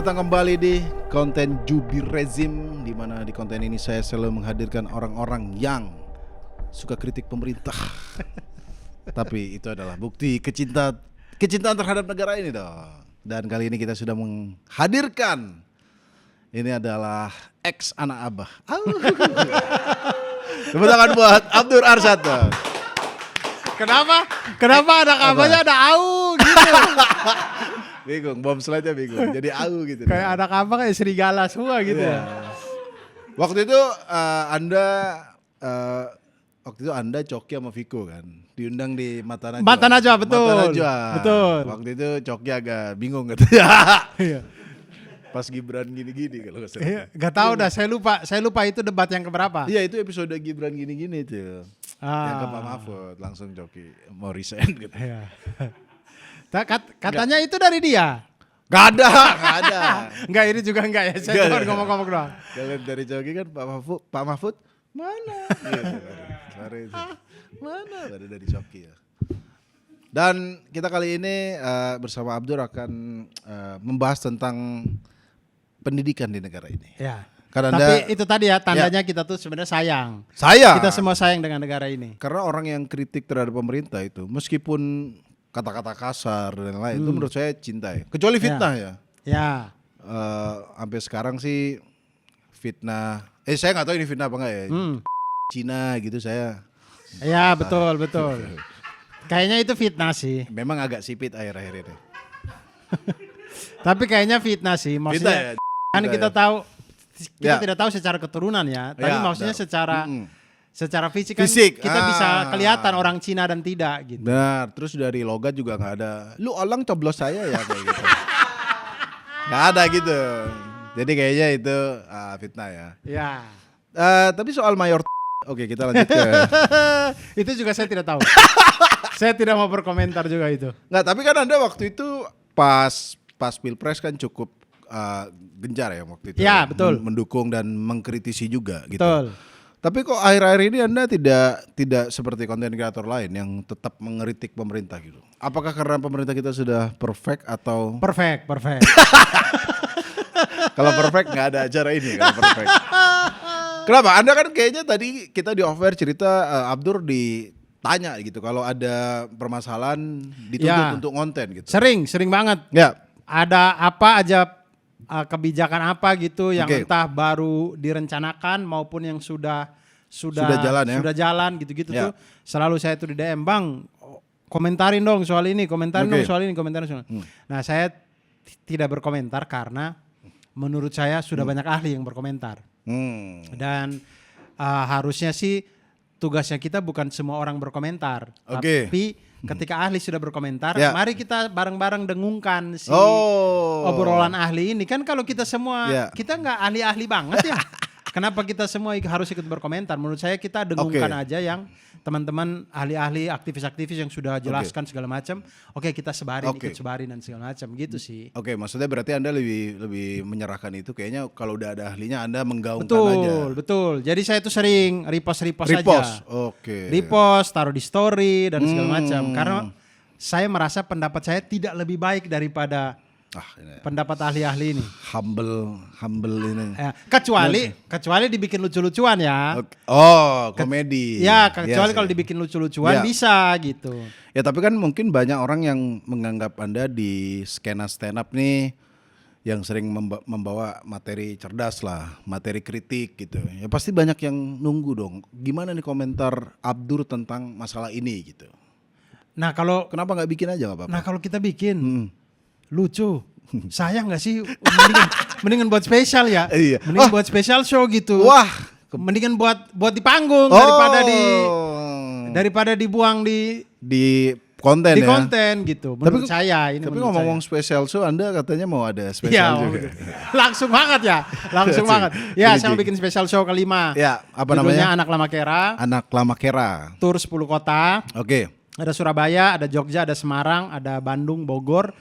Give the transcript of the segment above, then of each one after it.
Selamat datang kembali di konten Jubi Rezim, di mana di konten ini saya selalu menghadirkan orang-orang yang suka kritik pemerintah. Tapi itu adalah bukti kecintaan terhadap negara ini dong. Dan kali ini kita sudah menghadirkan, ini adalah ex anak abah. Tepuk tangan buat Abdur Arsyad. Kenapa anak abahnya ada au gitu? Bingung, bom slide-nya bingung. Jadi au gitu. Kayak anak abah kayak serigala semua gitu ya. Waktu itu Anda Coki sama Viko kan diundang di Mata Najwa. Mata Najwa, betul. Mata Najwa. Betul. Waktu itu Coki agak bingung katanya. Iya. Pas Gibran gini-gini kalau nggak salah. Iya, nggak tahu dah, saya lupa itu debat yang keberapa. Iya, itu episode Gibran gini-gini tuh. Yang ke Pak Mahfud, langsung Coki mau resign gitu. Iya. Katanya itu dari dia. Gak ada. Enggak, ini juga enggak ya. Saya cuma ngomong-ngomong doang. Kalian dari Coki kan Pak Mahfud mana? Gitu, itu. Mana? Ada dari Coki ya. Dan kita kali ini bersama Abdur akan membahas tentang pendidikan di negara ini. Ya. Karena Tapi itu tadi ya tandanya kita tuh sebenarnya sayang. Kita semua sayang dengan negara ini. Karena orang yang kritik terhadap pemerintah itu, meskipun kata-kata kasar dan lain itu menurut saya cinta ya. Kecuali fitnah ya. Ya. Sampai sekarang sih fitnah. Saya nggak tahu ini fitnah apa enggak ya. Cina gitu saya. Ya betul. Kayaknya itu fitnah sih. Memang agak sipit akhir-akhir ini. Tapi kayaknya fitnah sih. Maksudnya kan kita tahu kita tidak tahu secara keturunan ya. Tapi maksudnya secara fisik kan kita bisa kelihatan orang Cina dan tidak gitu. Benar, terus dari logat juga nggak ada. Lu orang coblos saya ya kayak gitu. Nggak ada gitu. Jadi kayaknya itu fitnah ya. Ya. Tapi soal mayor. Oke, kita lanjut ke. Itu juga saya tidak tahu. Saya tidak mau berkomentar juga itu. Nggak, tapi kan Anda waktu itu pas Pilpres kan cukup gencar ya waktu itu. Ya, betul. Mendukung dan mengkritisi juga gitu. Betul. Tapi kok akhir-akhir ini Anda tidak seperti konten kreator lain yang tetap mengkritik pemerintah gitu. Apakah karena pemerintah kita sudah perfect atau Perfect. kalau perfect nggak ada acara ini kalau perfect. Kenapa? Anda kan kayaknya tadi kita di off-air cerita Abdur ditanya gitu kalau ada permasalahan dituntut untuk konten gitu. Sering banget. Ya. Ada apa aja kebijakan apa gitu yang entah baru direncanakan maupun yang sudah jalan gitu tuh selalu saya tuh di DM, Bang, komentarin dong soal ini, komentarin soal ini. Nah, saya tidak berkomentar karena menurut saya sudah banyak ahli yang berkomentar. Dan harusnya sih tugasnya kita bukan semua orang berkomentar, tapi ketika ahli sudah berkomentar, mari kita bareng-bareng dengungkan obrolan ahli ini. Kan kalau kita semua, kita nggak ahli-ahli banget ya. Kenapa kita semua harus ikut berkomentar? Menurut saya kita dengungkan aja yang teman-teman ahli-ahli, aktivis-aktivis yang sudah jelaskan segala macam. Kita sebarin, ikut sebarin dan segala macam gitu sih. Maksudnya berarti Anda lebih menyerahkan itu. Kayaknya kalau udah ada ahlinya Anda menggaungkan aja. Betul. Jadi saya tuh sering repost aja. Repost, taruh di story dan segala macam. Karena saya merasa pendapat saya tidak lebih baik daripada pendapat ahli-ahli ini. Humble ini. Kecuali dibikin lucu-lucuan ya. Komedi. Kecuali kalau dibikin lucu-lucuan bisa gitu. Ya tapi kan mungkin banyak orang yang menganggap Anda di skena stand up nih yang sering membawa materi cerdas lah, materi kritik gitu. Ya pasti banyak yang nunggu dong. Gimana nih komentar Abdur tentang masalah ini gitu. Nah kalau kenapa nggak bikin aja nggak apa-apa? Nah kalau kita bikin lucu, sayang nggak sih? Mendingan buat spesial ya. Mendingan buat spesial show gitu. Wah, mendingan buat di panggung daripada dibuang di konten di konten gitu. Menurut saya ini. Tapi ngomong spesial show, Anda katanya mau ada spesial juga. Langsung banget ya. Ya, saya mau bikin spesial show kelima. Ya, apa namanya? Anak Lama Kera. Tur 10 kota. Ada Surabaya, ada Jogja, ada Semarang, ada Bandung, Bogor.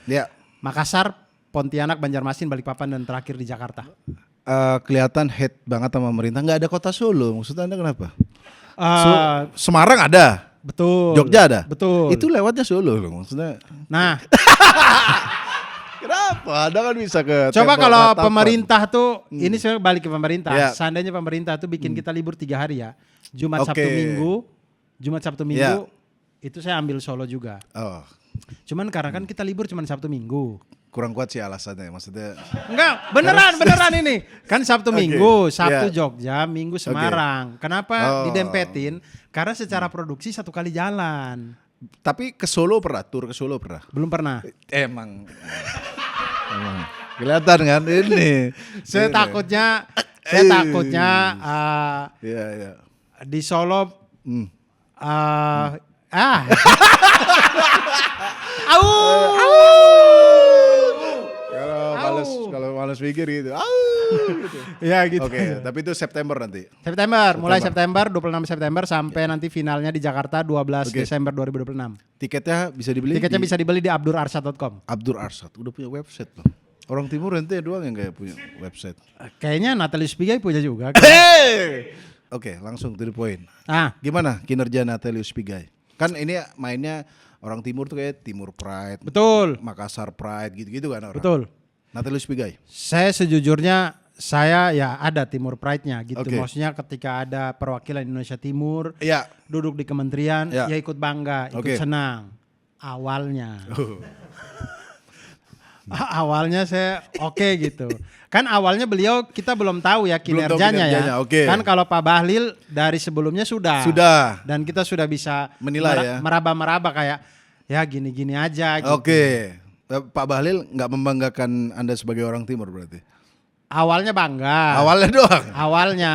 Makassar, Pontianak, Banjarmasin, Balikpapan, dan terakhir di Jakarta. Kelihatan hate banget sama pemerintah. Nggak ada kota Solo. Maksudnya Anda kenapa? Semarang ada. Betul. Jogja ada. Betul. Itu lewatnya Solo loh maksudnya. Nah. Kenapa? Anda kan bisa ke Coba kalau ratapan. pemerintah tuh, ini saya balik ke pemerintah. Ya. Seandainya pemerintah tuh bikin kita libur 3 hari ya. Jumat, Sabtu, Minggu, itu saya ambil Solo juga. Oh, Cuman karena kan kita libur cuman Sabtu Minggu. kurang kuat sih alasannya, maksudnya. Enggak, beneran ini. Kan Sabtu Minggu, Sabtu Yeah. Jogja, Minggu Semarang. Kenapa didempetin? Karena secara produksi 1 kali jalan. Tapi ke Solo pernah, tur ke Solo pernah. Belum pernah. Emang. Kelihatan kan ini. Saya takutnya Iya, iya. di Solo Kalau males pikir gitu. Ya gitu. Oke, tapi itu September nanti. Mulai September 26 September sampai nanti finalnya di Jakarta 12 Desember 2026. Tiketnya bisa dibeli? Tiketnya bisa dibeli di abdurarsad.com. Abdur Arsad udah punya website loh. Orang Timur ente doang yang kayak punya website. Kayaknya Natalius Pigai punya juga. Oke, langsung to the point. Ah, Gimana kinerja Natalius Pigai? Kan ini mainnya orang Timur tuh kayak Timur Pride, betul. Makassar Pride gitu-gitu kan orang. Betul. Natalius Pigai. Saya sejujurnya ya ada Timur Pride-nya gitu. Oke. Maksudnya ketika ada perwakilan Indonesia Timur Iya. duduk di kementerian, Ya. ya ikut bangga, ikut Oke. senang. Awalnya. Awalnya saya oke gitu. Kan awalnya beliau kita belum tahu ya Belum tahu kinerjanya ya. kinerjanya, oke. Kan kalau Pak Bahlil dari sebelumnya sudah. Sudah. Dan kita sudah bisa Menilai ya. meraba-meraba kayak ya gini-gini aja gitu. Oke. Pak Bahlil nggak membanggakan Anda sebagai orang Timur berarti? Awalnya bangga. Awalnya doang. Awalnya.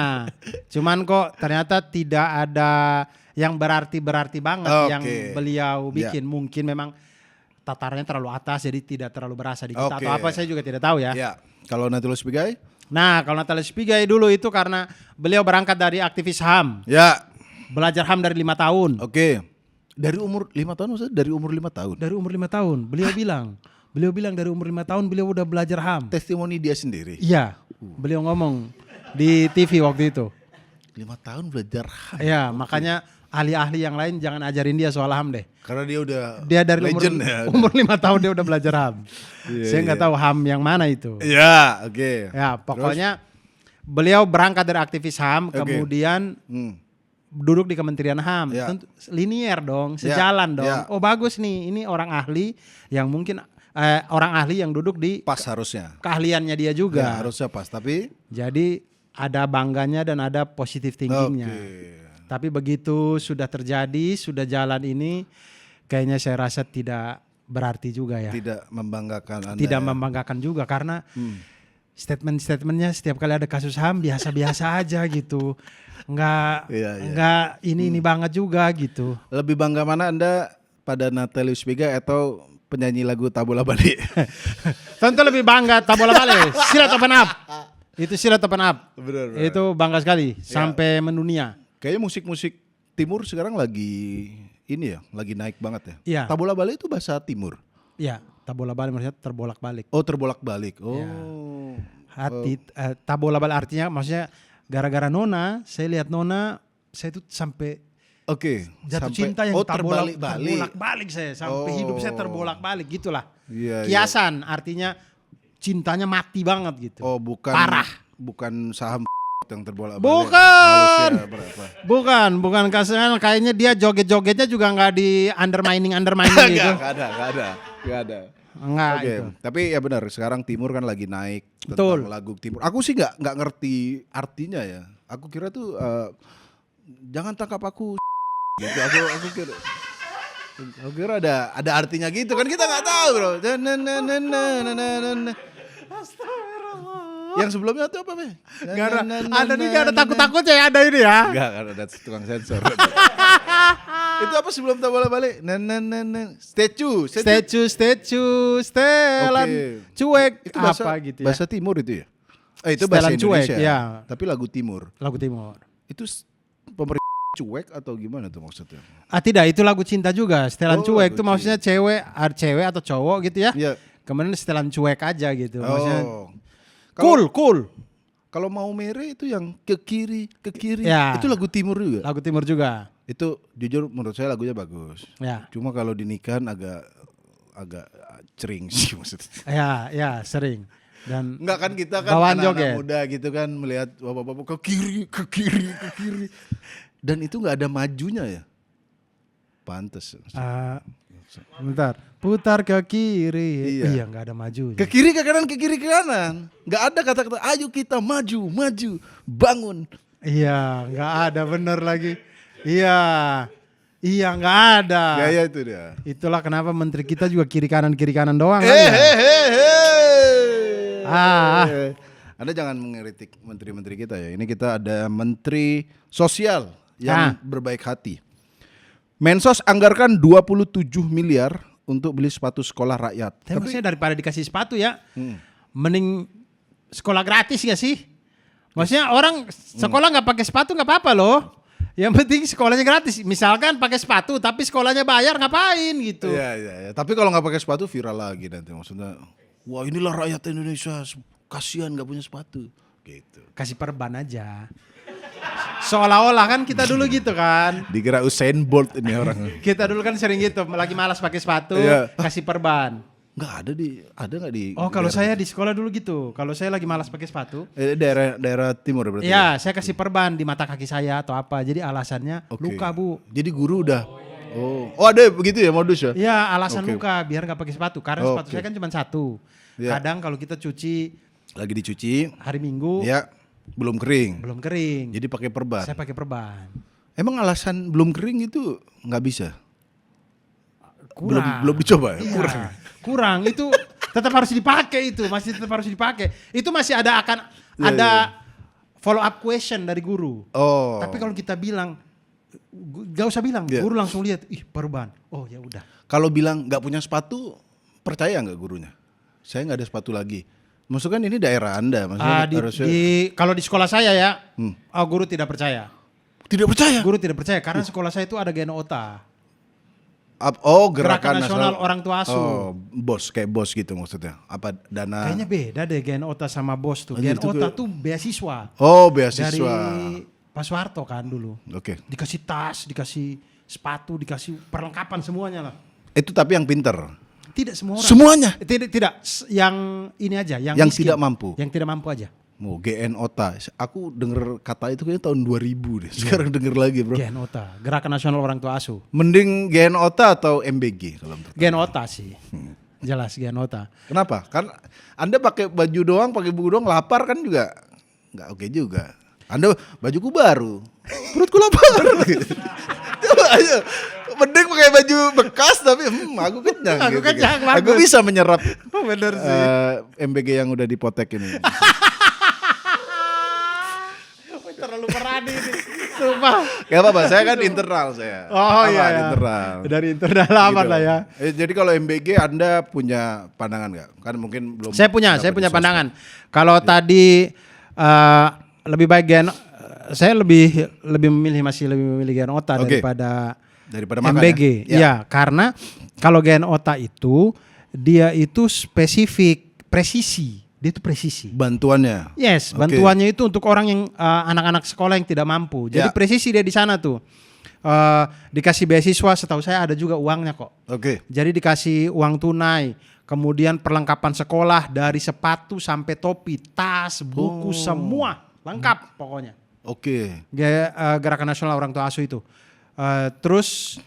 Cuman kok ternyata tidak ada yang berarti banget Oke. yang beliau Ya. bikin. Mungkin memang tatarannya terlalu atas jadi tidak terlalu berasa di kita Oke. atau apa saya juga tidak tahu ya. Ya. Kalau Natalius Pigai? Nah, kalau Natalius Pigai dulu itu karena beliau berangkat dari aktivis HAM. Ya. Belajar HAM dari 5 tahun. Oke. Dari umur 5 tahun maksudnya? Dari umur 5 tahun? Dari umur 5 tahun. Beliau bilang dari umur 5 tahun beliau udah belajar HAM. Testimoni dia sendiri? Iya. Beliau ngomong di TV waktu itu. 5 tahun belajar HAM? Iya, makanya ahli-ahli yang lain jangan ajarin dia soal HAM deh. Karena dia Dari legend umur 5 tahun dia udah belajar HAM. Iya, Saya nggak tahu HAM yang mana itu. Ya, oke. Ya, pokoknya beliau berangkat dari aktivis HAM, Oke. kemudian duduk di Kementerian HAM. Ya. Tentu linier dong, sejalan dong. Ya. Oh bagus nih, ini orang ahli yang mungkin orang ahli yang duduk di Pas harusnya. keahliannya dia juga. Ya, harusnya pas, tapi Jadi ada bangganya dan ada positive thinkingnya. Tapi begitu sudah terjadi, sudah jalan ini, kayaknya saya rasa tidak berarti juga ya. tidak membanggakan Anda. Tidak ya. membanggakan juga karena statement-statementnya setiap kali ada kasus HAM biasa-biasa aja gitu. Enggak ini banget juga gitu. Lebih bangga mana Anda pada Natalius Pigai atau penyanyi lagu Tabola Bali? Tentu lebih bangga Tabola Bali. Silat open up. Itu silat open up. Benar. Itu bangga sekali sampai mendunia. Kayaknya musik-musik Timur sekarang lagi ini ya, lagi naik banget ya. Iya. Tabola Bali itu bahasa Timur. Iya, Tabola Bali maksudnya terbolak-balik. Oh, terbolak-balik. Oh. Ya. Tabola Bali artinya maksudnya gara-gara Nona, saya lihat Nona, saya tuh sampai Oke. jatuh cinta yang terbalik-balik. terbolak-balik saya sampai hidup saya terbolak-balik gitulah. Iya, Kiasan artinya cintanya mati banget gitu. Oh, bukan Parah. Bukan saham yang terbolak-balik. Bukan. Halusnya berapa? Bukan kayaknya dia joget-jogetnya juga nggak di undermining gitu. Enggak ada. Enggak Oke, itu. tapi ya benar sekarang Timur kan lagi naik Betul. tentang lagu Timur. Aku sih nggak ngerti artinya ya. Aku kira tuh jangan tangkap aku gitu. Aku kira ada artinya gitu kan kita nggak tahu bro. Yang sebelumnya tuh apa Be? Ada nih gak ada takut-takutnya ya ada ini ya. Enggak ada tukang sensor. Itu apa sebelum Tabola Bali? Statue. Setelan Oke. cuek Itu bahasa, apa gitu ya. bahasa Timur itu ya? Itu bahasa Setelan cuek, Indonesia. ya. Tapi lagu Timur. Lagu Timur. Itu pemerintah cuek atau gimana tuh maksudnya? Tidak, itu lagu cinta juga. Setelan Oh, cuek lagu itu maksudnya cewek atau cowok gitu ya. Iya. Kemudian setelan cuek aja gitu. Maksudnya Oh. cool. Kalau mau mere itu yang ke kiri. Ya. Itu lagu Timur juga. Lagu Timur juga. Itu jujur menurut saya lagunya bagus. Ya. Cuma kalau dinikahan agak cering sih maksudnya. Ya sering. Dan enggak kan kita kan anak-anak muda gitu kan melihat bapak-bapak ke kiri. Dan itu enggak ada majunya ya. Pantes. Bentar, putar ke kiri. Iya enggak ada majunya. Ke kiri ke kanan. Enggak ada kata-kata ayo kita maju, bangun. Iya, enggak ada, bener lagi. Iya, enggak ada. Gaya itu dia. Itulah kenapa menteri kita juga kiri kanan doang. Anda jangan mengkritik menteri-menteri kita ya. Ini kita ada menteri sosial yang berbaik hati. Mensos anggarkan 27 miliar untuk beli sepatu sekolah rakyat. Tapi saya daripada dikasih sepatu ya, mending sekolah gratis gak sih? Maksudnya orang sekolah nggak pakai sepatu nggak apa-apa loh. Yang penting sekolahnya gratis. Misalkan pakai sepatu tapi sekolahnya bayar, ngapain gitu? Iya. Tapi kalau nggak pakai sepatu viral lagi nanti maksudnya. Wah inilah rakyat Indonesia, kasihan nggak punya sepatu. Gitu. Kasih perban aja. Seolah-olah kan kita dulu gitu kan. Dikira Usain Bolt ini orang. Kita dulu kan sering gitu, lagi malas pakai sepatu, kasih perban. Nggak ada nggak di? Oh kalau saya di sekolah dulu gitu. Kalau saya lagi malas pakai sepatu. Daerah timur berarti. Iya, saya kasih perban di mata kaki saya atau apa. Jadi alasannya luka bu. Jadi guru udah. Oh ada begitu ya modus ya? Iya alasan luka biar nggak pakai sepatu. Karena sepatu saya kan cuma satu. Kadang kalau kita cuci. Lagi dicuci. Hari Minggu. Ya belum kering. Jadi pakai perban. Saya pakai perban. Emang alasan belum kering itu nggak bisa? Kurang. Belum dicoba ya? Iya, kurang itu tetap harus dipakai itu, masih tetap harus dipakai. Itu masih ada follow up question dari guru. Oh. Tapi kalau kita bilang gak usah bilang, guru langsung lihat, perban. Oh ya udah. Kalau bilang nggak punya sepatu, percaya nggak gurunya? Saya nggak ada sepatu lagi. Maksudnya kan ini daerah Anda, kalau di sekolah saya ya, guru tidak percaya. Tidak percaya? Guru tidak percaya karena sekolah saya itu ada GNOTA. Gerakan Nasional Orang Tua Asuh. Kayak BOS gitu maksudnya. Apa dana? Kayaknya beda deh GNOTA sama BOS tuh. GNOTA tuh beasiswa. Oh, beasiswa. Dari Pak Soeharto kan dulu. Oke. Dikasih tas, dikasih sepatu, dikasih perlengkapan semuanya lah. Itu tapi yang pinter. Tidak semua orang. Semuanya? Tidak. Yang ini aja, yang miskin, tidak mampu. Yang tidak mampu aja. GNOTA. Aku denger kata itu kayaknya tahun 2000 deh. Sekarang denger lagi, Bro. GNOTA, Gerakan Nasional Orang Tua Asuh. Mending GNOTA atau MBG kalau menurut GNOTA sih. Jelas GNOTA. Kenapa? Kan Anda pakai baju doang, pakai buku doang, lapar kan juga nggak oke juga. Anda bajuku baru, perutku lapar. Coba aja. Mending pakai baju bekas tapi aku kenyang. Aku kenyang. Aku bisa menyerap. Bener sih. MBG yang udah dipotek ini. Terlalu berani nih. Sumpah. Gak apa-apa, saya kan internal saya. Oh iya. Internal. Dari internal aman gitu lah ya. Jadi kalau MBG Anda punya pandangan gak? Kan mungkin belum. Saya punya pandangan. Kalau tadi lebih baik saya lebih memilih GNOTA daripada MBG. Ya, karena kalau GNOTA itu dia itu spesifik, presisi. Dia itu presisi. Bantuannya. Yes, bantuannya itu untuk orang yang anak-anak sekolah yang tidak mampu. Jadi presisi dia di sana tuh. Dikasih beasiswa, setahu saya ada juga uangnya kok. Jadi dikasih uang tunai, kemudian perlengkapan sekolah dari sepatu sampai topi, tas, buku semua lengkap pokoknya. Gerakan Nasional Orang Tua Asuh itu. Terus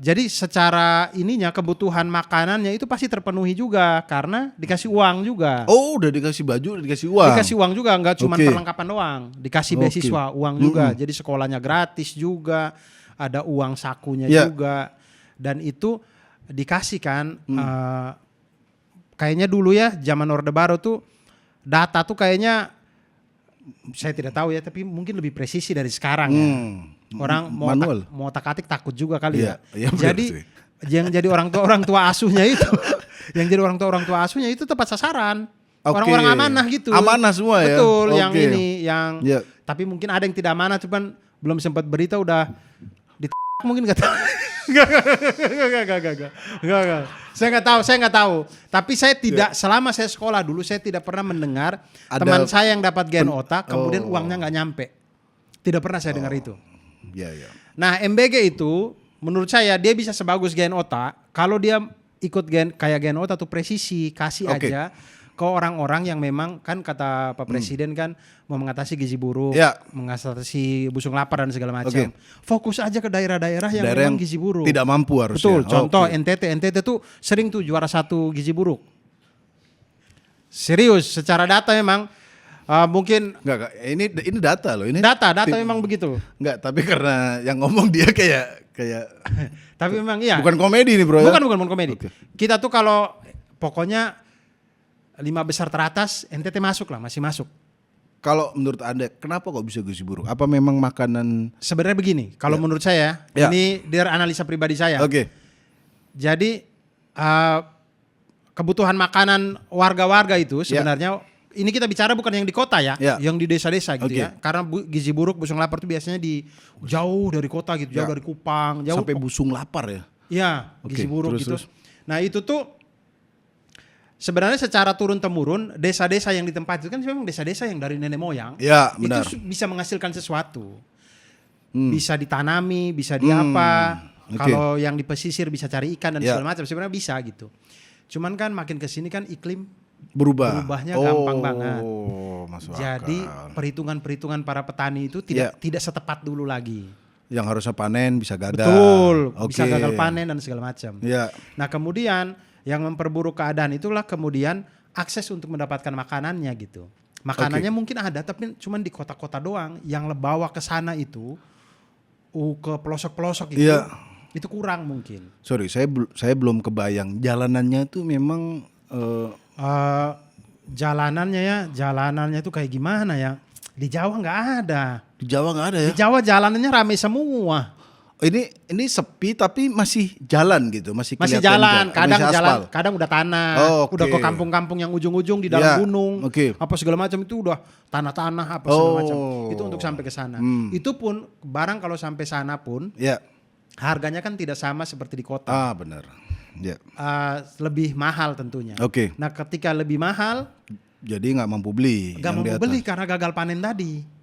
jadi secara ininya kebutuhan makanannya itu pasti terpenuhi juga karena dikasih uang juga. Oh, udah dikasih baju, dikasih uang. Dikasih uang juga, nggak cuma perlengkapan doang. Dikasih beasiswa, uang juga. Jadi sekolahnya gratis juga, ada uang sakunya juga. Dan itu dikasih kan. Kayaknya dulu ya, zaman Orde Baru tuh data tuh kayaknya saya tidak tahu ya, tapi mungkin lebih presisi dari sekarang ya. Orang mau otak-atik takut juga kali ya. Jadi yang jadi orang tua asuhnya itu, orang tua asuhnya itu tepat sasaran. Orang-orang amanah gitu. Amanah semua ya. Betul, yang ini, tapi mungkin ada yang tidak amanah, cuman belum sempat berita udah mungkin nggak tahu. Enggak. Saya nggak tahu. Tapi saya tidak selama saya sekolah dulu saya tidak pernah mendengar teman saya yang dapat GNOTA kemudian uangnya nggak nyampe. Tidak pernah saya dengar itu. Ya. Nah MBG itu menurut saya dia bisa sebagus GNOTA kalau dia ikut kayak Genoat atau presisi, kasih aja ke orang-orang yang memang kan kata Pak Presiden kan mau mengatasi gizi buruk, mengatasi busung lapar dan segala macam. Fokus aja ke daerah-daerah yang memang gizi buruk. Tidak mampu harusnya. Betul. Contoh NTT tuh sering tuh juara 1 gizi buruk. Serius, secara data memang mungkin enggak, ini data loh ini. Data memang begitu. Enggak, tapi karena yang ngomong dia kayak tapi memang iya. Bukan komedi nih, Bro. Bukan komedi. Kita tuh kalau pokoknya 5 besar teratas NTT masuk lah, masih masuk. Kalau menurut Anda kenapa kok bisa gizi buruk? Apa memang makanan? Sebenarnya begini, kalau menurut saya ini dari analisa pribadi saya. Jadi kebutuhan makanan warga-warga itu sebenarnya ini kita bicara bukan yang di kota yang di desa-desa gitu ya. Karena gizi buruk, busung lapar itu biasanya di jauh dari kota gitu, jauh dari Kupang, jauh sampai busung lapar ya. Iya, gizi buruk gitu. Nah, itu tuh sebenarnya secara turun-temurun desa-desa yang ditempati itu kan memang desa-desa yang dari nenek moyang. Ya, benar. Itu bisa menghasilkan sesuatu. Bisa ditanami, bisa diapa. Kalau yang di pesisir bisa cari ikan dan segala macam. Sebenarnya bisa gitu. Cuman kan makin kesini kan iklim berubahnya gampang banget. Jadi perhitungan-perhitungan para petani itu tidak setepat dulu lagi. Yang harusnya panen bisa gagal. Betul, bisa gagal panen dan segala macam. Ya. Nah kemudian yang memperburuk keadaan itulah kemudian akses untuk mendapatkan makanannya gitu. Makanannya mungkin ada tapi cuma di kota-kota doang. Yang bawa ke sana itu ke pelosok-pelosok itu. Itu kurang mungkin. Sorry, saya belum kebayang jalanannya tuh memang jalanannya itu kayak gimana ya? Di Jawa nggak ada. Di Jawa nggak ada ya? Di Jawa jalanannya ramai semua. Ini sepi tapi masih jalan gitu, masih jalan. Kadang udah tanah, udah ke kampung-kampung yang ujung-ujung di dalam gunung, apa segala macam itu udah tanah-tanah apa segala macam. Itu untuk sampai ke sana. Itu pun barang kalau sampai sana pun, harganya kan tidak sama seperti di kota. Benar. Lebih mahal tentunya. Nah, ketika lebih mahal, jadi nggak mampu beli. Nggak mampu beli karena gagal panen tadi.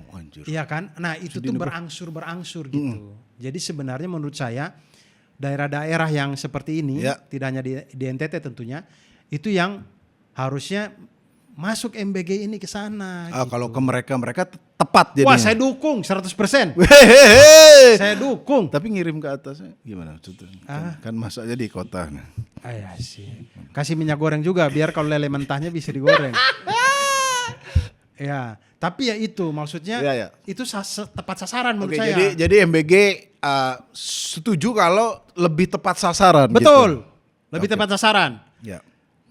Anjir. Iya kan? Nah itu tuh berangsur gitu. Jadi sebenarnya menurut saya daerah-daerah yang seperti ini, tidak hanya di NTT tentunya, itu yang harusnya masuk MBG ini ke sana. Gitu. Kalau ke mereka tepat jadinya. Wah saya dukung 100%. Saya dukung. Tapi ngirim ke atasnya gimana? Kan masaknya di kota. Sih. Kasih minyak goreng juga biar kalau lele mentahnya bisa digoreng. Ya, tapi ya itu maksudnya itu tepat sasaran menurut saya. Jadi MBG setuju kalau lebih tepat sasaran. Betul, gitu. Lebih tepat sasaran. Ya.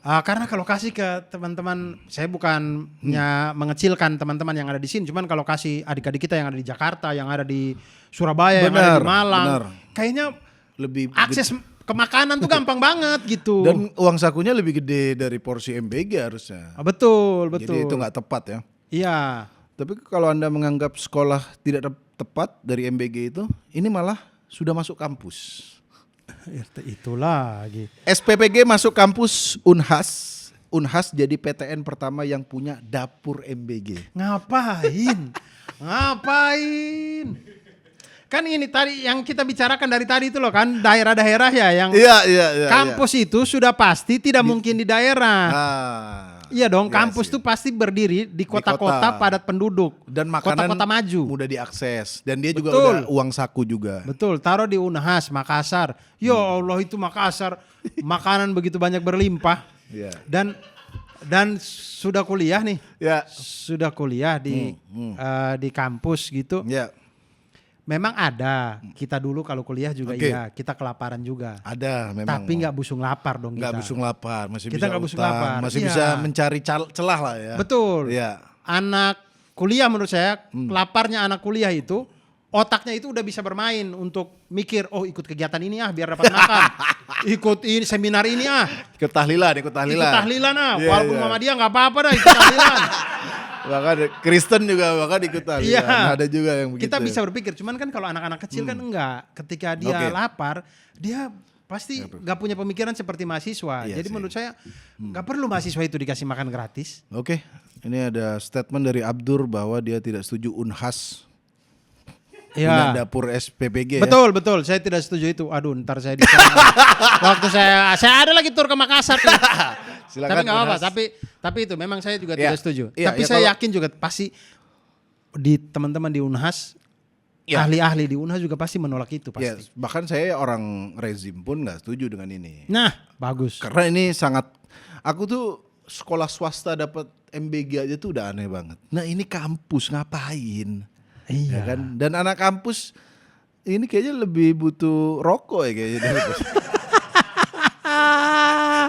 Karena kalau kasih ke teman-teman, saya bukannya mengecilkan teman-teman yang ada di sini, cuman kalau kasih adik-adik kita yang ada di Jakarta, yang ada di Surabaya, yang ada di Malang, kayaknya lebih akses ke makanan tuh gampang banget gitu. Dan uang sakunya lebih gede dari porsi MBG harusnya. Betul. Jadi itu nggak tepat ya. Iya. Tapi kalau Anda menganggap sekolah tidak tepat dari MBG itu, ini malah sudah masuk kampus. Itu lagi. SPPG masuk kampus Unhas. Unhas jadi PTN pertama yang punya dapur MBG. Ngapain? Kan ini tadi yang kita bicarakan dari tadi itu loh kan, daerah-daerah ya yang kampus itu sudah pasti tidak mungkin di daerah. Iya dong, kampus tuh pasti berdiri di kota-kota padat penduduk. Dan makanan kota-kota maju. Mudah diakses. Dan dia juga udah uang saku juga. Betul, taruh di Unhas, Makassar. Ya Allah itu Makassar, makanan begitu banyak berlimpah. Dan sudah kuliah nih. Sudah kuliah di kampus gitu. Memang ada, kita dulu kalau kuliah juga kita kelaparan juga. Ada memang. Tapi nggak busung lapar dong kita. Nggak busung lapar, masih kita bisa busung lapar. Masih bisa mencari celah lah ya. Betul. Anak kuliah menurut saya, laparnya anak kuliah itu, otaknya itu udah bisa bermain untuk mikir, ikut kegiatan ini biar dapat makan. Ikut ini seminar ini Ikut tahlilan. Ikut tahlilan walaupun Muhammadiyah nggak apa-apa dah ikut tahlilan. Bahkan Kristen juga ikutan. Ada juga yang begitu. Kita bisa berpikir, cuman kan kalau anak-anak kecil kan enggak. Ketika dia lapar, dia pasti enggak punya pemikiran seperti mahasiswa. Jadi menurut saya enggak perlu mahasiswa itu dikasih makan gratis. Ini ada statement dari Abdur bahwa dia tidak setuju Unhas punya dapur SPPG. Betul, betul. Saya tidak setuju itu. Aduh, ntar saya diserang. Waktu saya ada lagi tur ke Makassar. Silakan. Tapi nggak apa-apa. Tapi itu memang saya juga tidak setuju. Tapi saya yakin juga pasti di teman-teman di Unhas, ahli-ahli di Unhas juga pasti menolak itu pasti. Bahkan saya orang rezim pun nggak setuju dengan ini. Nah, bagus. Karena ini sangat, aku tuh sekolah swasta dapat MBG aja tuh udah aneh banget. Nah ini kampus ngapain? Iya Ya kan? Dan anak kampus ini kayaknya lebih butuh rokok ya kayaknya.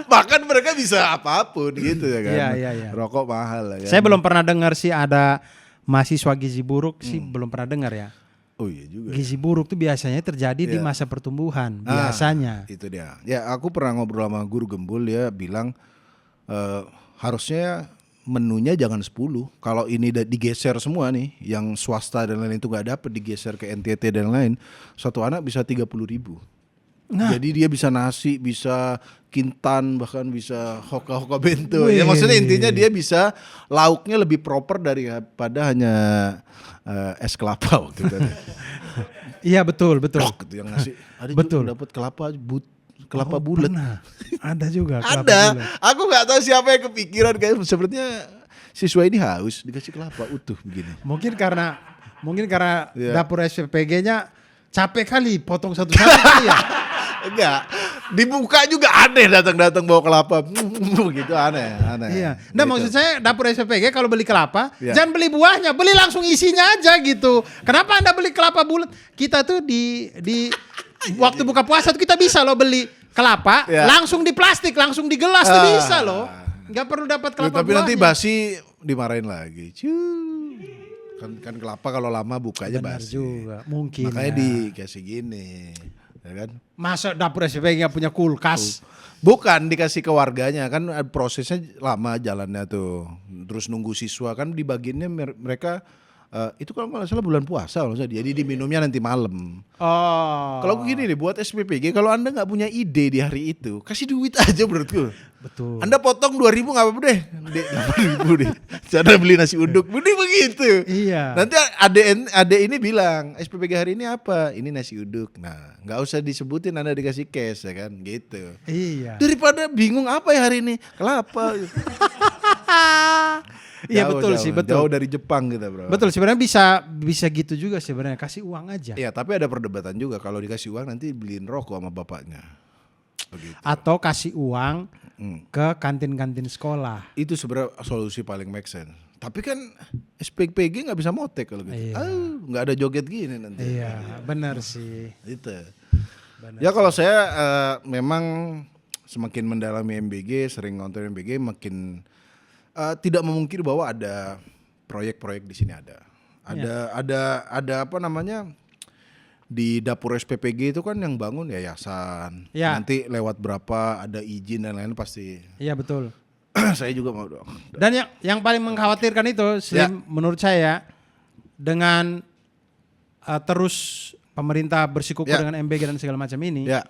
Bahkan mereka bisa apapun gitu ya kan. Iya. Rokok mahal ya kan. Saya belum pernah dengar sih ada mahasiswa gizi buruk sih, belum pernah dengar ya. Oh iya juga. Gizi buruk tuh biasanya terjadi di masa pertumbuhan, biasanya. Itu dia. Ya aku pernah ngobrol sama guru gembul, dia bilang harusnya menunya jangan 10. Kalau ini digeser semua nih, yang swasta dan lain itu nggak dapet, digeser ke NTT dan lain, satu anak bisa 30.000. Nah. Jadi dia bisa nasi, bisa kintan, bahkan bisa hoka-hoka bento. Ya maksudnya intinya dia bisa lauknya lebih proper daripada hanya es kelapa waktu itu. Iya betul. Gitu yang nasi. Ada betul. Juga dapat kelapa bulat. Ada juga. Ada. Aku nggak tahu siapa yang kepikiran, kayak sepertinya siswa ini haus dikasih kelapa utuh begini. Mungkin karena dapur SPPG-nya capek kali potong satu-satu kali ya. Enggak. Dibuka juga aneh, datang-datang bawa kelapa. Begitu aneh. Iya. Nah gitu. Maksud saya dapur SPPG kalau beli kelapa, jangan beli buahnya, beli langsung isinya aja gitu. Kenapa Anda beli kelapa bulat? Kita tuh di waktu buka puasa tuh kita bisa loh beli kelapa, langsung di plastik, langsung di gelas tuh bisa loh. Nggak perlu dapat kelapa tapi buahnya. Nanti basi dimarahin lagi. Kan kelapa kalau lama bukanya benar basi. Juga. Mungkin. Makanya dikasih gini. Ya kan? Masa dapur SPPG nggak punya kulkas? Bukan, dikasih ke warganya, kan prosesnya lama jalannya tuh. Terus nunggu siswa kan dibagiinnya mereka itu kalau nggak salah bulan puasa loh, jadi diminumnya nanti malam. Oh. Kalau gini nih buat SPPG, kalau Anda nggak punya ide di hari itu, kasih duit aja menurutku. Betul. Anda potong 2.000 nggak apa-apa deh, 8.000 deh. Cara beli nasi uduk, begitu. Iya. Nanti ade ini bilang SPPG hari ini apa? Ini nasi uduk. Nah, nggak usah disebutin, Anda dikasih cash ya kan, gitu. Iya. Daripada bingung apa ya hari ini, kelapa. Iya betul sih, betul. Jauh dari Jepang gitu bro. Betul, sebenarnya bisa gitu juga sebenarnya, kasih uang aja. Iya, tapi ada perdebatan juga kalau dikasih uang nanti beliin rokok sama bapaknya. Begitu. Atau kasih uang ke kantin-kantin sekolah. Itu sebenarnya solusi paling make sense. Tapi kan SPPG nggak bisa motek kalau gitu. Iya. Nggak ada joget gini nanti. Iya, benar sih. Itu. Benar ya kalau saya memang semakin mendalami MBG, sering nonton MBG, makin tidak memungkiri bahwa ada proyek-proyek di sini ada. Ada apa namanya? Di dapur SPPG itu kan yang bangun yayasan. Ya. Nanti lewat berapa ada izin dan lain pasti. Iya betul. Saya juga mau dong. Dan yang paling mengkhawatirkan itu menurut saya dengan terus pemerintah bersikukuh dengan MBG dan segala macam ini. Ya.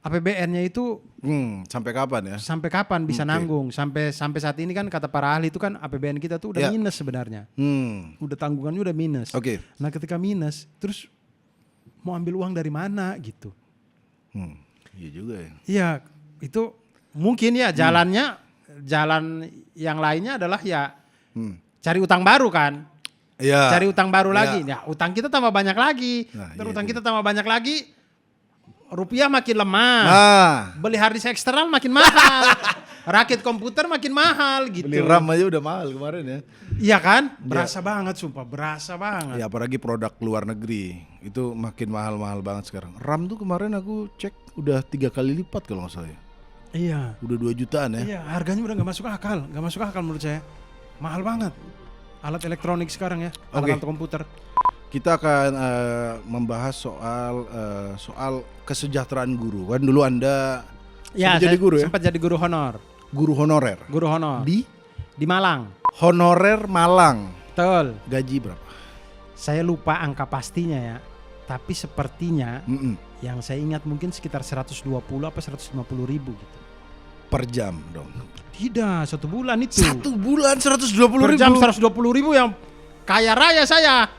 APBN-nya itu sampai kapan ya? Sampai kapan bisa nanggung? Sampai saat ini kan kata para ahli itu kan APBN kita tuh udah minus sebenarnya. Udah tanggungannya udah minus. Oke. Nah ketika minus, terus mau ambil uang dari mana gitu? Iya juga ya. Iya, itu mungkin ya jalan yang lainnya adalah cari utang baru kan? Iya. Cari utang baru lagi. Ya utang kita tambah banyak lagi. Terus utang kita tambah banyak lagi. Rupiah makin lemah, beli hard disk eksternal makin mahal, rakit komputer makin mahal gitu. Beli RAM aja udah mahal kemarin ya. Iya kan, berasa banget sumpah, berasa banget. Ya apalagi produk luar negeri itu makin mahal-mahal banget sekarang. RAM tuh kemarin aku cek udah 3 kali lipat kalau nggak salah ya. Iya. Udah 2 jutaan ya. Iya, harganya udah nggak masuk akal menurut saya, mahal banget. Alat elektronik sekarang ya, alat komputer. Kita akan membahas soal kesejahteraan guru. Kan dulu Anda sempat jadi guru ya? Sempat jadi guru honor. Guru honorer. Guru honor. Di Malang. Honorer Malang. Betul. Gaji berapa? Saya lupa angka pastinya ya. Tapi sepertinya yang saya ingat mungkin sekitar 120 apa 150 ribu gitu. Per jam dong? Tidak, 1 bulan itu. 1 bulan 120 ribu? Per jam 120 ribu yang kaya raya saya.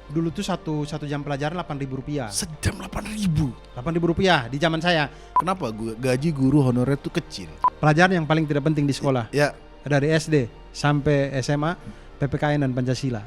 Dulu tuh satu jam pelajaran Rp8.000. Sejam Rp8.000. Rp8.000 di zaman saya. Kenapa gaji guru honorer tuh kecil? Pelajaran yang paling tidak penting di sekolah. Ya. Dari SD sampai SMA, PPKN dan Pancasila.